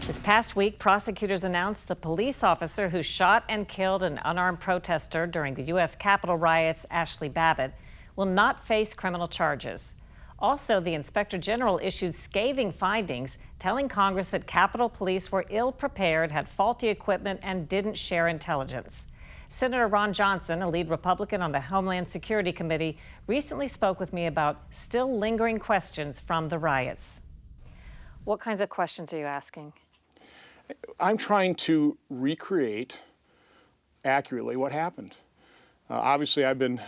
This past week, prosecutors announced the police officer who shot and killed an unarmed protester during the U.S. Capitol riots, Ashley Babbitt, will not face criminal charges. Also, the Inspector General issued scathing findings, telling Congress that Capitol Police were ill-prepared, had faulty equipment, and didn't share intelligence. Senator Ron Johnson, a lead Republican on the Homeland Security Committee, recently spoke with me about still lingering questions from the riots. What kinds of questions are you asking? I'm trying to recreate accurately what happened. Obviously, I've been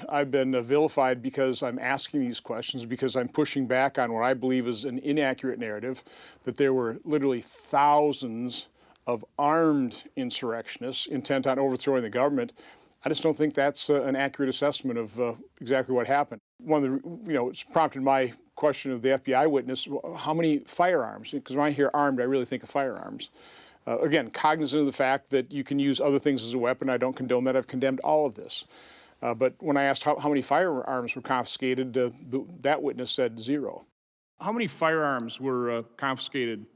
vilified because I'm asking these questions, because I'm pushing back on what I believe is an inaccurate narrative, that there were literally thousands of armed insurrectionists intent on overthrowing the government. I just don't think that's an accurate assessment of exactly what happened. One of the, it's prompted my question of the FBI witness, how many firearms? Because when I hear armed, I really think of firearms. Again, cognizant of the fact that you can use other things as a weapon. I don't condone that. I've condemned all of this. But when I asked how many firearms were confiscated, that witness said 0. How many firearms were confiscated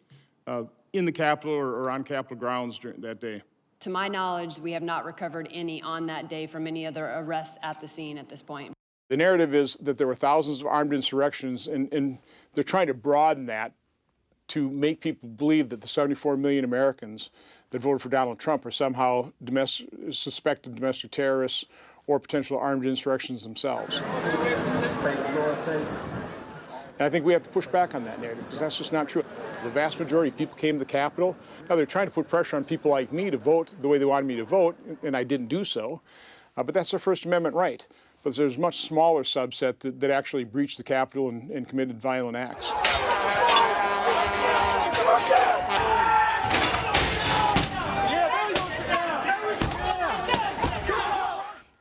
in the Capitol or on Capitol grounds during that day? To my knowledge, we have not recovered any on that day from any other arrests at the scene at this point. The narrative is that there were thousands of armed insurrections, and they're trying to broaden that to make people believe that the 74 million Americans that voted for Donald Trump are somehow suspected domestic terrorists or potential armed insurrections themselves. And I think we have to push back on that narrative, because that's just not true. The vast majority of people came to the Capitol. Now they're trying to put pressure on people like me to vote the way they wanted me to vote, and I didn't do so. But that's their First Amendment right. But there's a much smaller subset that actually breached the Capitol and committed violent acts.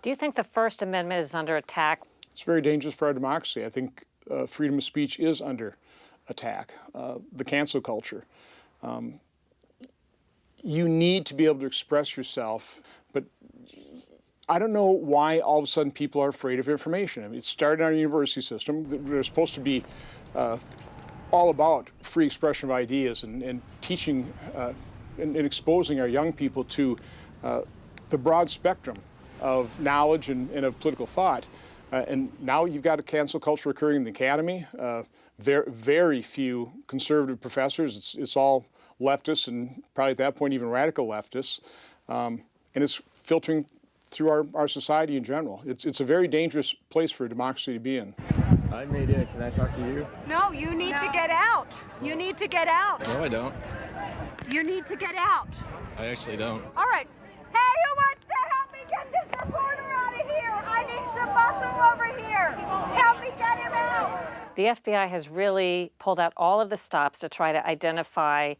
Do you think the First Amendment is under attack? It's very dangerous for our democracy. I think freedom of speech is under attack. The cancel culture. You need to be able to express yourself, but I don't know why all of a sudden people are afraid of information. I mean, it started in our university system. They're supposed to be all about free expression of ideas and teaching and exposing our young people to the broad spectrum of knowledge and of political thought. And now you've got a cancel culture occurring in the academy. Very few conservative professors. It's all leftists, and probably at that point even radical leftists. And it's filtering through our society in general. It's a very dangerous place for a democracy to be in. Hi, Mayday. Can I talk to you? No, you need to get out. You need to get out. No, I don't. You need to get out. I actually don't. All right. Hey, who wants to help me get this reporter out of here? I need some muscle over here. Help me get him out. The FBI has really pulled out all of the stops to try to identify,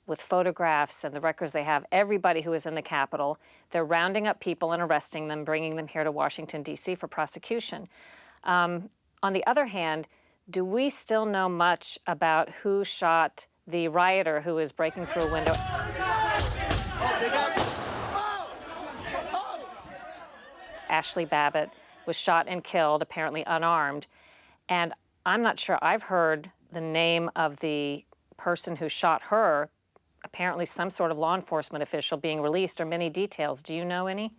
with photographs and the records they have, everybody who was in the Capitol. They're rounding up people and arresting them, bringing them here to Washington, D.C. for prosecution. On the other hand, do we still know much about who shot the rioter who was breaking through a window? Ashley Babbitt was shot and killed, apparently unarmed. And I'm not sure I've heard the name of the person who shot her, apparently some sort of law enforcement official, being released, or many details. Do you know any?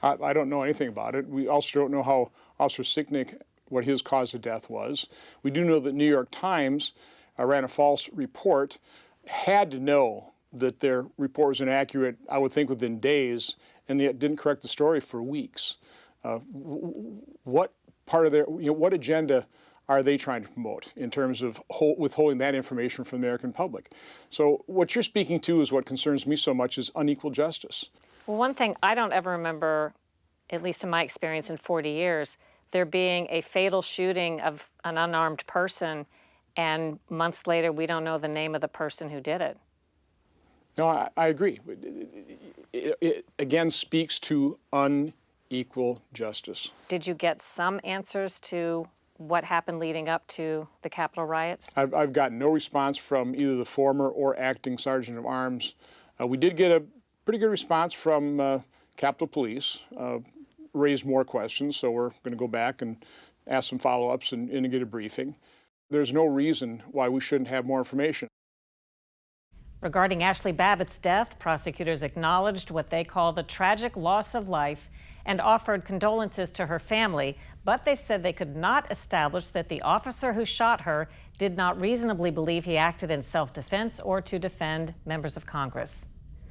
I don't know anything about it. We also don't know how Officer Sicknick, what his cause of death was. We do know that New York Times ran a false report, had to know that their report was inaccurate, I would think within days, and yet didn't correct the story for weeks. What part of their, what agenda are they trying to promote in terms of withholding that information from the American public? So what you're speaking to is what concerns me so much, is unequal justice. Well, one thing I don't ever remember, at least in my experience in 40 years, there being a fatal shooting of an unarmed person, and months later we don't know the name of the person who did it. No, I agree. It again speaks to unequal justice. Did you get some answers to what happened leading up to the Capitol riots? I've gotten no response from either the former or acting Sergeant of Arms. We did get a pretty good response from Capitol Police, raised more questions, so we're going to go back and ask some follow-ups and get a briefing. There's no reason why we shouldn't have more information. Regarding Ashley Babbitt's death, prosecutors acknowledged what they call the tragic loss of life and offered condolences to her family, but they said they could not establish that the officer who shot her did not reasonably believe he acted in self-defense or to defend members of Congress.